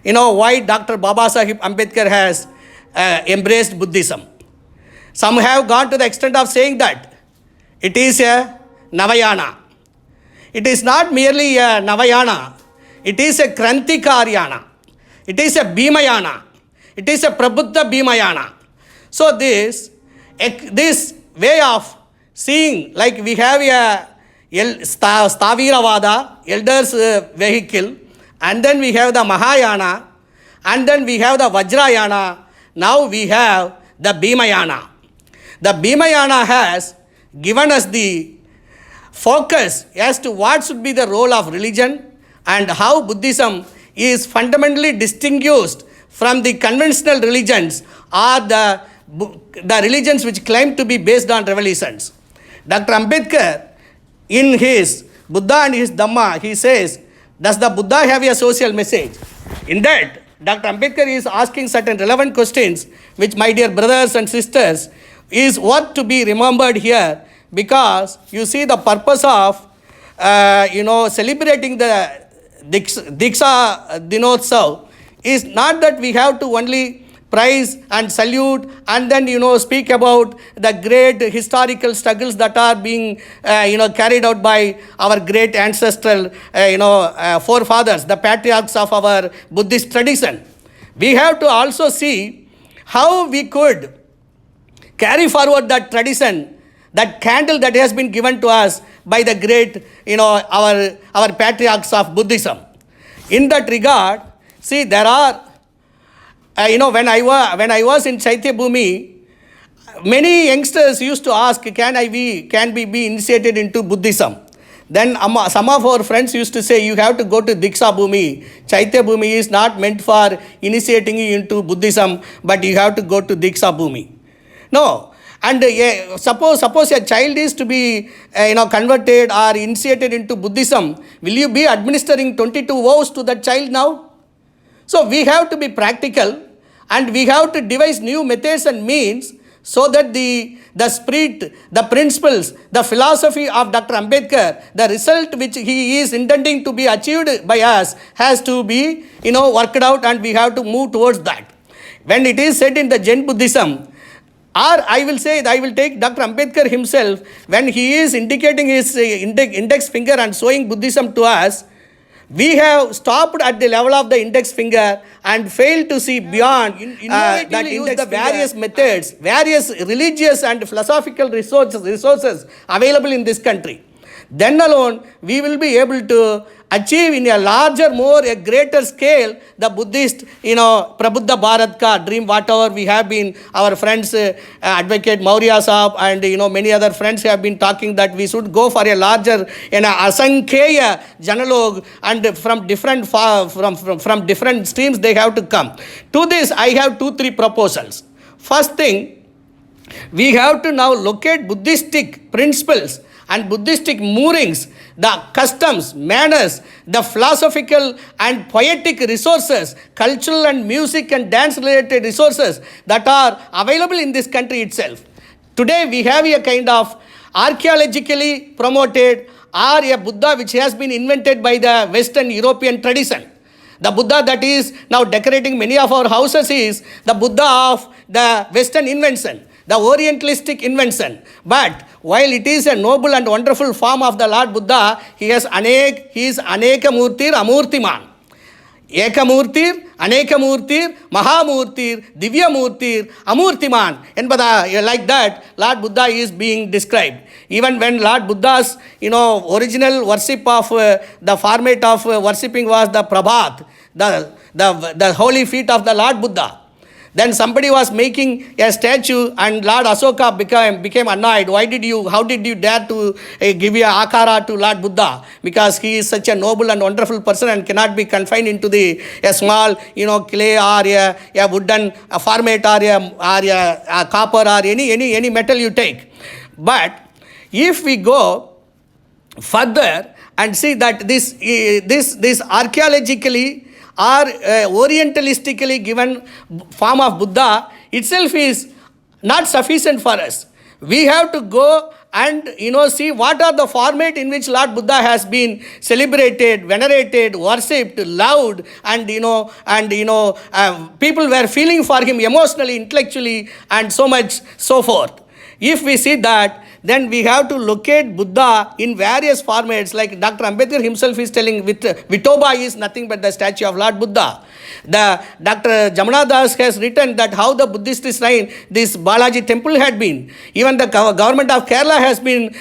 why Dr. Baba Sahib Ambedkar has embraced Buddhism. Some have gone to the extent of saying that it is a Navayana. It is not merely a Navayana, it is a Krantikaryana. It is a Bhimayana. It is a Prabuddha Bhimayana. So this way of seeing, like we have a Staviravada, elders vehicle, and then we have the Mahayana, and then we have the Vajrayana, now we have the Bhimayana. The Bhimayana has given us the focus as to what should be the role of religion and how Buddhism is fundamentally distinguished from the conventional religions or the religions which claim to be based on revelations. Dr. Ambedkar, in his Buddha and his Dhamma, he says, does the Buddha have a social message? In that, Dr. Ambedkar is asking certain relevant questions, which, my dear brothers and sisters, is worth to be remembered here, because you see the purpose of celebrating the Diksha Dinotsav is not that we have to only praise and salute and then speak about the great historical struggles that are being carried out by our great ancestral forefathers, the patriarchs of our Buddhist tradition. We have to also see how we could carry forward that tradition, that candle that has been given to us by the great our patriarchs of Buddhism. In that regard, see, there are when I was in Chaitya Bhumi, many youngsters used to ask, can we be initiated into Buddhism? Then some of our friends used to say, you have to go to Diksha Bhumi. Chaitya Bhumi is not meant for initiating you into Buddhism, but you have to go to Diksha Bhumi. No. And suppose a child is to be converted or initiated into Buddhism, will you be administering 22 vows to that child now? So we have to be practical, and we have to devise new methods and means so that the spirit, the principles, the philosophy of Dr. Ambedkar, the result which he is intending to be achieved by us has to be worked out, and we have to move towards that. When it is said in the Jain Buddhism, or I will take Dr. Ambedkar himself, when he is indicating his index finger and showing Buddhism to us, we have stopped at the level of the index finger and failed to see beyond that use the various methods, various religious and philosophical resources available in this country. Then alone we will be able to achieve in a larger, a greater scale, the Buddhist, Prabuddha Bharat ka dream, whatever we have been, our friends, Advocate Maurya Saab and, many other friends have been talking that we should go for a larger, Asankheya Janalog, and from different streams they have to come. To this, I have 2-3 proposals. First thing, we have to now locate Buddhistic principles and Buddhistic moorings, the customs, manners, the philosophical and poetic resources, cultural and music and dance related resources that are available in this country itself. Today we have a kind of archaeologically promoted or a Buddha which has been invented by the Western European tradition. The Buddha that is now decorating many of our houses is the Buddha of the Western invention, the Orientalistic invention. But while it is a noble and wonderful form of the Lord Buddha, he is Aneka Murtir Amurtiman. Ekamurtir, Anekamurtir, Mahamurtir, Divyamurtir, Amurtiman. And like that, Lord Buddha is being described. Even when Lord Buddha's original worship of the format of worshipping was the Prabhat, the holy feet of the Lord Buddha. Then somebody was making a statue and Lord Asoka became annoyed. How did you dare to give a akara to Lord Buddha? Because he is such a noble and wonderful person and cannot be confined into a small, clay or a wooden format or a copper or any metal you take. But if we go further and see that this archaeologically or orientalistically given form of Buddha itself is not sufficient for us. We have to go and see what are the format in which Lord Buddha has been celebrated, venerated, worshipped, loved, and people were feeling for him emotionally, intellectually, and so much so forth. If we see that, then we have to locate Buddha in various formats, like Dr. Ambedkar himself is telling, Vithoba is nothing but the statue of Lord Buddha. The Dr. Jamana Das has written that how the Buddhist shrine, this Balaji temple had been. Even the government of Kerala has been,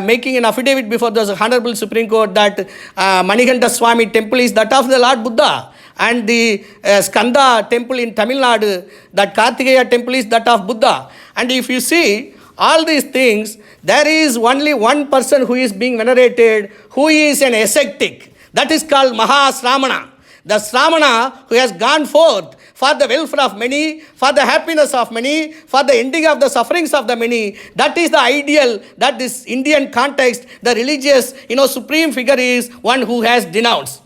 making an affidavit before the Honorable Supreme Court that Manikanta Swami temple is that of the Lord Buddha. And the Skanda temple in Tamil Nadu, that Kartikeya temple is that of Buddha. And if you see all these things, there is only one person who is being venerated, who is an ascetic. That is called Mahasramana. The Sramana who has gone forth for the welfare of many, for the happiness of many, for the ending of the sufferings of the many. That is the ideal that this Indian context, the religious, supreme figure is one who has denounced.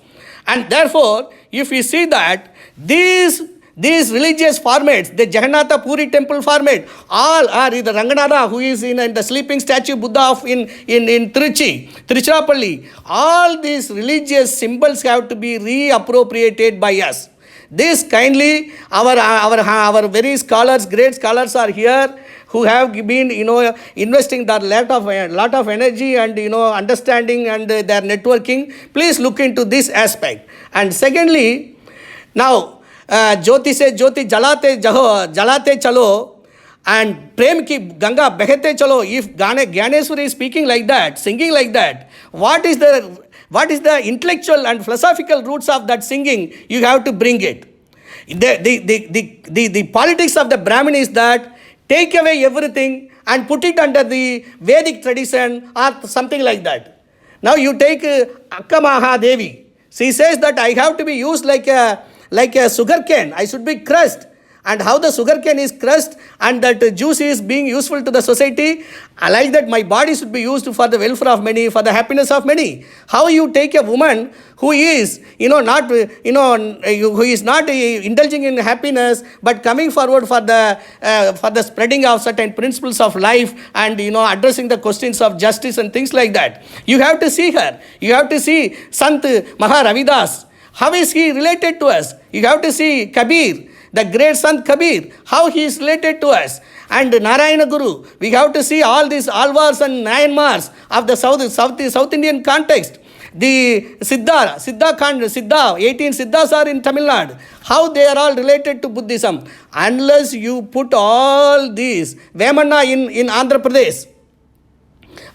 And therefore, if we see that these religious formats, the Jagannatha Puri temple format, all are either Ranganatha, who is in the sleeping statue Buddha in Tiruchirappalli. All these religious symbols have to be reappropriated by us. This kindly, our very scholars, great scholars are here, who have been, investing that lot of energy and, understanding and their networking. Please look into this aspect. And secondly, now, ज्योति से ज्योति जलाते चलो, and प्रेम की गंगा बहते चलो. If Gyaneshwar is speaking like that, singing like that, what is the intellectual and philosophical roots of that singing? You have to bring it. The politics of the Brahmin is that take away everything and put it under the Vedic tradition or something like that. Now you take Akka Mahadevi. She says that I have to be used like a sugar cane. I should be crushed. And how the sugar cane is crushed and that juice is being useful to the society, I like that my body should be used for the welfare of many, for the happiness of many. How you take a woman who is, not indulging in happiness, but coming forward for the spreading of certain principles of life and, addressing the questions of justice and things like that. You have to see her. You have to see Sant Maharavidas. How is he related to us? You have to see Kabir, the great Sant Kabir, how he is related to us. And Narayana Guru, we have to see all these Alvars and Nayanmars of the South Indian context. The Siddha, 18 Siddhas are in Tamil Nadu. How they are all related to Buddhism. Unless you put all these, Vemanna in Andhra Pradesh,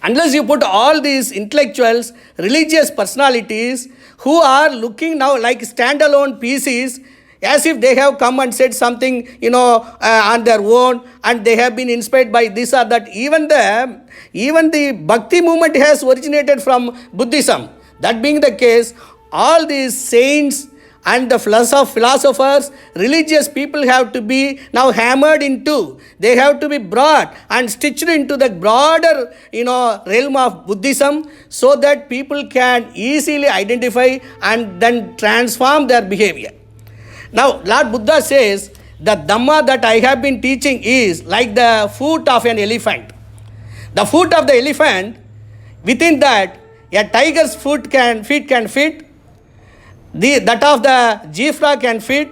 unless you put all these intellectuals, religious personalities who are looking now like standalone pieces, as if they have come and said something, on their own, and they have been inspired by this or that. Even the Bhakti movement has originated from Buddhism. That being the case, all these saints and the philosophers, religious people have to be now hammered into. They have to be brought and stitched into the broader, realm of Buddhism, so that people can easily identify and then transform their behavior. Now, Lord Buddha says, the Dhamma that I have been teaching is like the foot of an elephant. The foot of the elephant, within that, a tiger's feet can fit, that of the zebra can fit,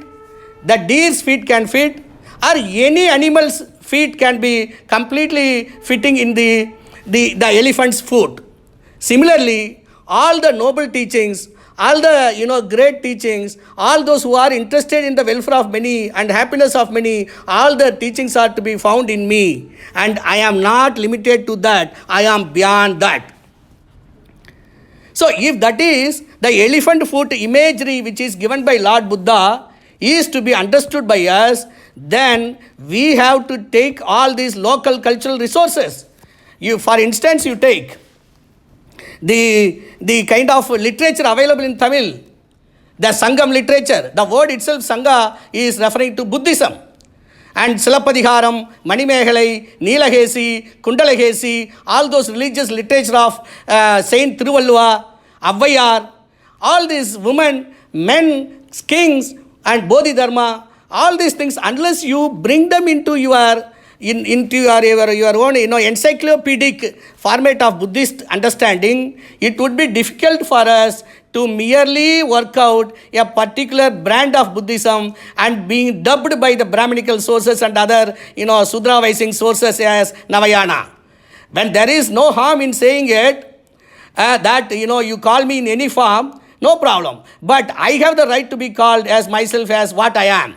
the deer's feet can fit, or any animal's feet can be completely fitting in the elephant's foot. Similarly, all the noble teachings, all the great teachings, all those who are interested in the welfare of many and happiness of many, all the teachings are to be found in me. And I am not limited to that. I am beyond that. So if that is the elephant foot imagery which is given by Lord Buddha is to be understood by us, then we have to take all these local cultural resources. For instance, you take the kind of literature available in Tamil, the Sangam literature. The word itself, Sangha, is referring to Buddhism. And Silappadiharam, Manimehalai, Neelahesi, Kundalahesi, all those religious literature of Saint Thiruvalluvar, Avvaiyar, all these women, men, kings, and Bodhidharma, all these things, unless you bring them into your into your own encyclopedic format of Buddhist understanding, it would be difficult for us to merely work out a particular brand of Buddhism and being dubbed by the Brahminical sources and other Sudra-wising sources as Navayana. When there is no harm in saying it, that you call me in any form, no problem. But I have the right to be called as myself as what I am.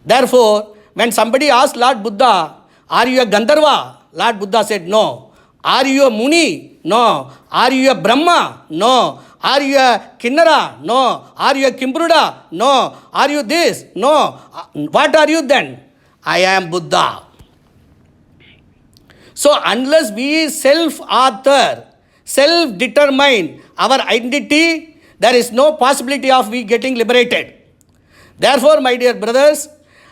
Therefore, when somebody asked Lord Buddha, are you a Gandharva? Lord Buddha said, no. Are you a Muni? No. Are you a Brahma? No. Are you a Kinnara? No. Are you a Kimbruda? No. Are you this? No. What are you then? I am Buddha. So unless we self-author, self-determine our identity, there is no possibility of we getting liberated. Therefore, my dear brothers,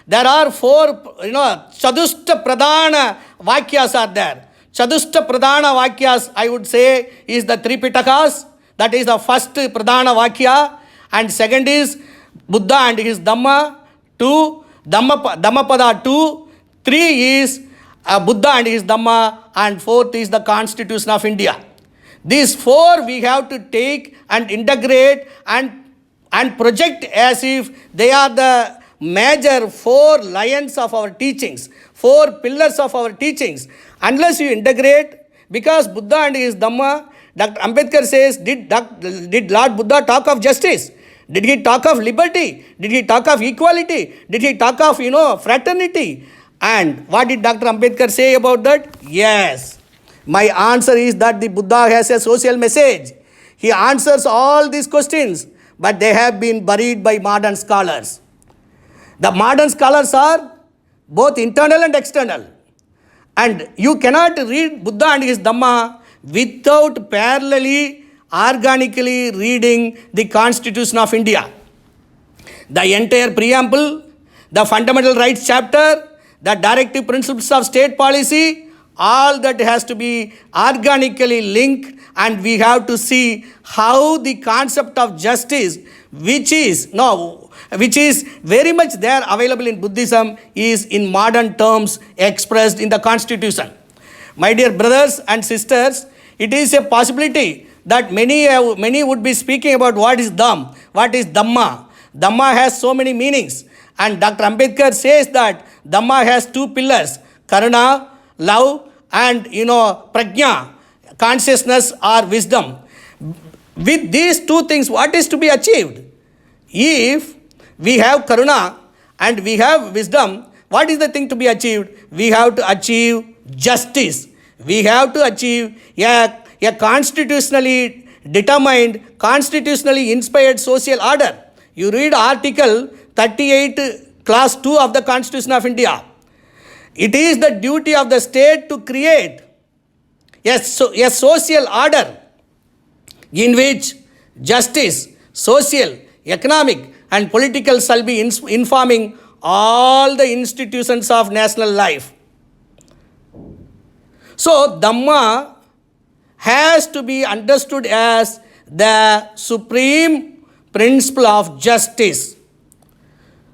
there are 4, Chadushta Pradhana Vakyas are there. Chadushta Pradhana Vakyas, I would say, is the Tripitakas. That is the first Pradhana Vakya. And second is Buddha and his Dhamma. 2, Dhammapada 2. 3 is Buddha and his Dhamma. And 4th is the Constitution of India. These 4 we have to take and integrate and project as if they are the major 4 lions of our teachings, 4 pillars of our teachings. Unless you integrate, because Buddha and his Dhamma, Dr. Ambedkar says, did Lord Buddha talk of justice? Did he talk of liberty? Did he talk of equality? Did he talk of, fraternity? And what did Dr. Ambedkar say about that? Yes. My answer is that the Buddha has a social message. He answers all these questions, but they have been buried by modern scholars. The modern scholars are both internal and external. And you cannot read Buddha and his Dhamma without parallelly, organically reading the Constitution of India. The entire preamble, the fundamental rights chapter, the directive principles of state policy, all that has to be organically linked, and we have to see how the concept of justice, which is very much there available in Buddhism, is in modern terms expressed in the Constitution. My dear brothers and sisters, it is a possibility that many would be speaking about what is Dham, what is Dhamma. Dhamma has so many meanings, and Dr. Ambedkar says that Dhamma has 2 pillars, Karuna, love, and prajna, consciousness or wisdom. With these 2 things, what is to be achieved? If we have karuna and we have wisdom, what is the thing to be achieved? We have to achieve justice. We have to achieve a constitutionally determined, constitutionally inspired social order. You read Article 38, Clause 2 of the Constitution of India. It is the duty of the state to create a social order in which justice, social, economic and political shall be informing all the institutions of national life. So Dhamma has to be understood as the supreme principle of justice.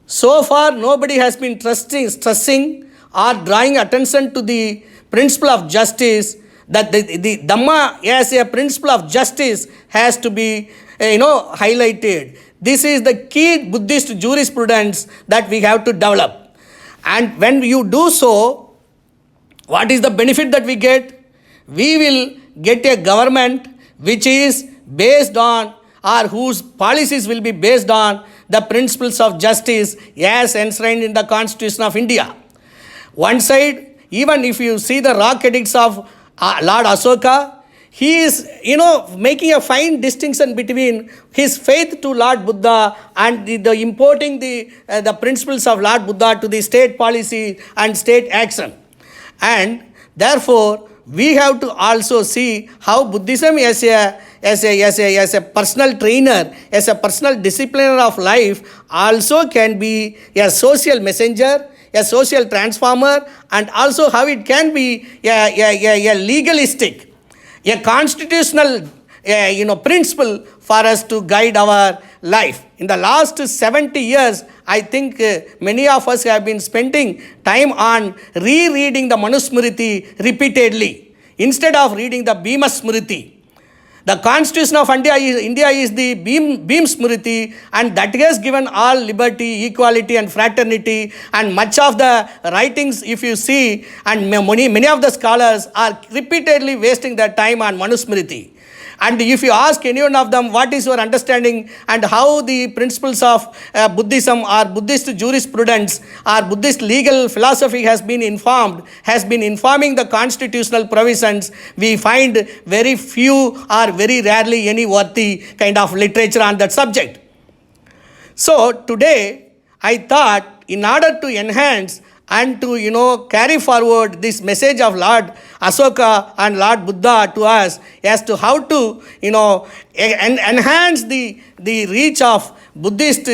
So far nobody has been stressing or drawing attention to the principle of justice, that the Dhamma as a principle of justice has to be highlighted. This is the key Buddhist jurisprudence that we have to develop. And when you do so, what is the benefit that we get? We will get a government which is based on, or whose policies will be based on, the principles of justice as enshrined in the Constitution of India. One side, even if you see the rock edicts of Lord Ashoka, he is, making a fine distinction between his faith to Lord Buddha and the importing the principles of Lord Buddha to the state policy and state action. And therefore, we have to also see how Buddhism as a personal trainer, as a personal discipliner of life, also can be a social messenger, a social transformer, and also how it can be a legalistic, a constitutional principle for us to guide our life. In the last 70 years, I think many of us have been spending time on rereading the Manusmriti repeatedly instead of reading the Bhima Smriti. The Constitution of India is the Bhim Smriti, and that has given all liberty, equality and fraternity, and much of the writings, if you see, and many of the scholars are repeatedly wasting their time on Manusmriti. And if you ask any one of them, what is your understanding and how the principles of Buddhism or Buddhist jurisprudence or Buddhist legal philosophy has been informing the constitutional provisions, we find very few or very rarely any worthy kind of literature on that subject. So today, I thought in order to enhance and to carry forward this message of Lord Asoka and Lord Buddha to us as to how to enhance the reach of Buddhist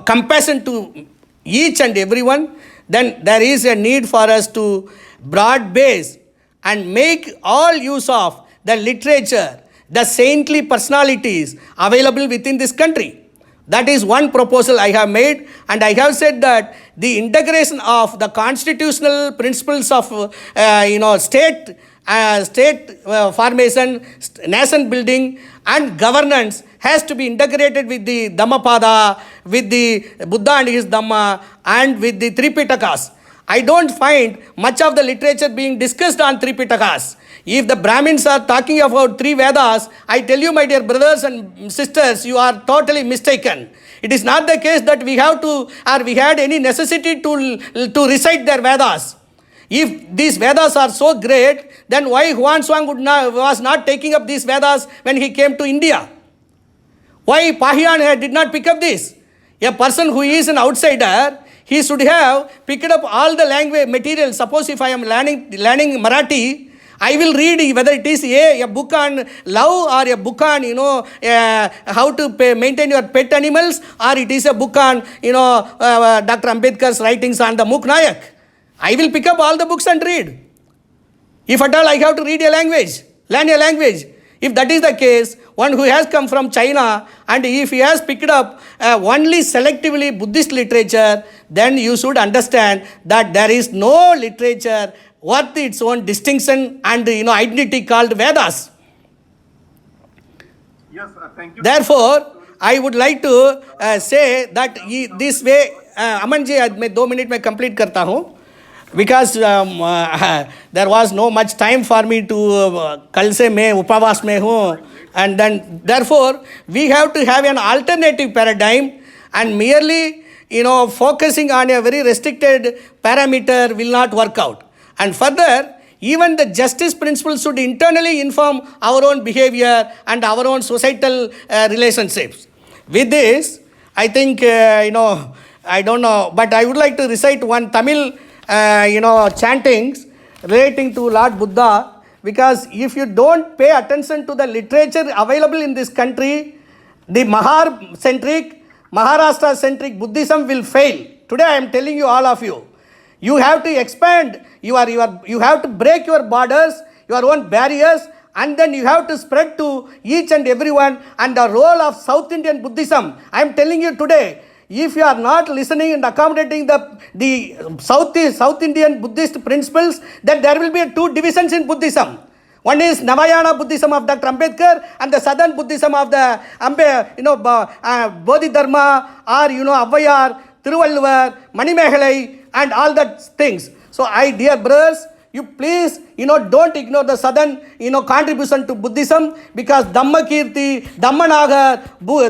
compassion to each and everyone, then there is a need for us to broad base and make all use of the literature, the saintly personalities available within this country. That is one proposal I have made, and I have said that the integration of the constitutional principles of state formation, nation building and governance has to be integrated with the Dhammapada, with the Buddha and his Dhamma, and with the Tripitakas. I don't find much of the literature being discussed on Tripitakas. If the Brahmins are talking about three Vedas, I tell you, my dear brothers and sisters, you are totally mistaken. It is not the case that we have to, or we had any necessity to recite their Vedas. If these Vedas are so great, then why Huan Shuang was not taking up these Vedas when he came to India? Why Pahian did not pick up this? A person who is an outsider, he should have picked up all the language material. Suppose if I am learning Marathi, I will read whether it is a book on love or a book on, how to maintain your pet animals, or it is a book on, Dr. Ambedkar's writings on the Muk Nayak. I will pick up all the books and read. If at all I have to read a language, learn a language. If that is the case, one who has come from China and if he has picked up only selectively Buddhist literature, then you should understand that there is no literature worth its own distinction and identity called Vedas. Yes, thank you. Therefore, I would like to say that this way, Aman ji, मैं 2 minute में complete करता हूँ. Because there was no much time for me to कल से मैं उपवास में हूँ, and then therefore we have to have an alternative paradigm, and merely focusing on a very restricted parameter will not work out. And further, even the justice principle should internally inform our own behavior and our own societal relationships. With this, I think I don't know, but I would like to recite one Tamil chantings relating to Lord Buddha, because if you don't pay attention to the literature available in this country, the Maharashtra-centric Buddhism will fail. Today I am telling you, all of you, you have to expand, you have to break your borders, your own barriers, and then you have to spread to each and everyone. And the role of South Indian Buddhism, I am telling you today, if you are not listening and accommodating the South Indian Buddhist principles, then there will be 2 divisions in Buddhism. One is Navayana Buddhism of Dr. Ambedkar, and the Southern Buddhism of the Bodhidharma, or Avvayar, Thiruvalluvar, Manimehalai, and all that things. So dear brothers, you please, don't ignore the Southern, contribution to Buddhism, because Dhammakirti, Dhammanagar,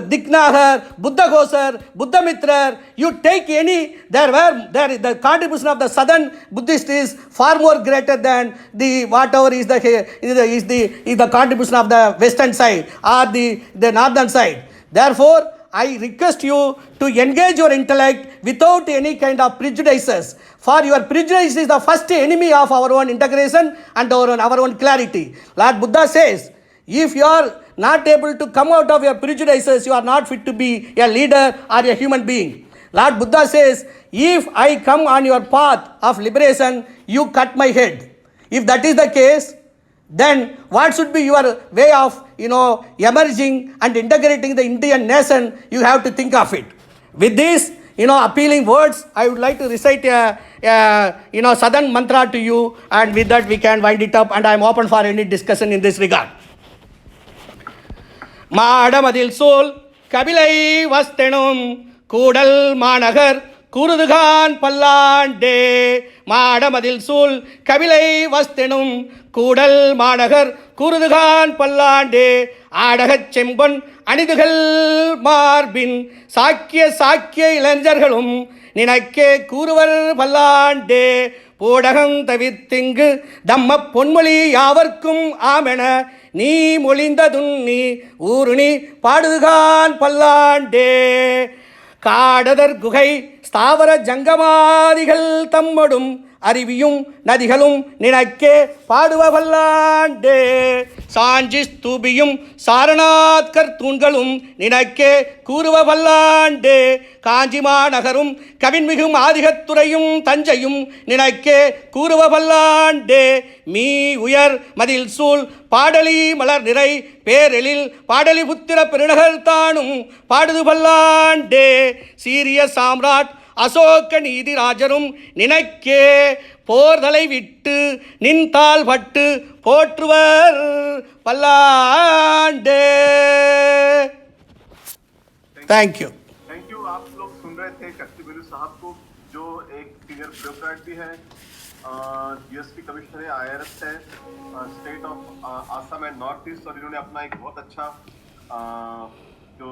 Diknagar, Buddha Gosar, Buddha Mitra, you take any, the contribution of the Southern Buddhist is far more greater than the whatever is the contribution of the Western side or the Northern side. Therefore, I request you to engage your intellect without any kind of prejudices. For your prejudice is the first enemy of our own integration and our own clarity. Lord Buddha says, if you are not able to come out of your prejudices, you are not fit to be a leader or a human being. Lord Buddha says, if I come on your path of liberation, you cut my head. If that is the case, then what should be your way of emerging and integrating the Indian nation, you have to think of it. With this, appealing words, I would like to recite a southern mantra to you, and with that we can wind it up, and I am open for any discussion in this regard. மாடமதில் சோல் கபிலை வஸ்தெனும் கூடல் மாநகர் கூறுதுகான் பல்லாண்டே. மாடமதில் சூழ் கபிலை வஸ்தெனும் கூடல் மாநகர் கூறுதுகான் பல்லாண்டே. ஆடகச் செம்பொன் அணிதுகள் மார்பின் சாக்கிய இளைஞர்களும் நினைக்கே கூறுவர் பல்லாண்டே. போடகம் தவிர்த்திங்கு தம்ம பொன்மொழி யாவர்க்கும் ஆமென நீ மொழிந்ததுன்னி ஊருணி பாடுதுகான் பல்லாண்டே. காடதர் குகை ஸ்தாவர ஜங்கமாதிகள் தம்மடும் அருவியும் நதிகளும் நினைக்கே பாடுவ பல்லாண்டே. சாஞ்சி ஸ்தூபியும் சாரநாத்கர் தூண்களும் நினைக்கே கூறுவ பல்லாண்டே. காஞ்சி மாநகரும் கவின்மிகும் ஆதிகத்துறையும் தஞ்சையும் நினைக்கே கூறுவ பல்லாண்டே. மீ உயர் மதில் சூழ் பாடலி மலர் நிறை பேரெழில் பாடலி புத்திர பெருநகர் தானும் பாடுது பல்லாண்டே. சீரிய சாம்ராட் அசோக நீதிராஜரும் நினைக்கே போர்தலை விட்டு நின்றால் பட்டு போற்றுவர் பல்லாண்டே. Thank you. आप लोग सुन रहे थे कच्ची बिल्लू साहब को, जो एक सीनियर ब्यूरोक्रेट भी है, जीएसटी कमिश्नर है, IRS है, state of Assam and north east, और इन्होंने अपना एक बहुत अच्छा जो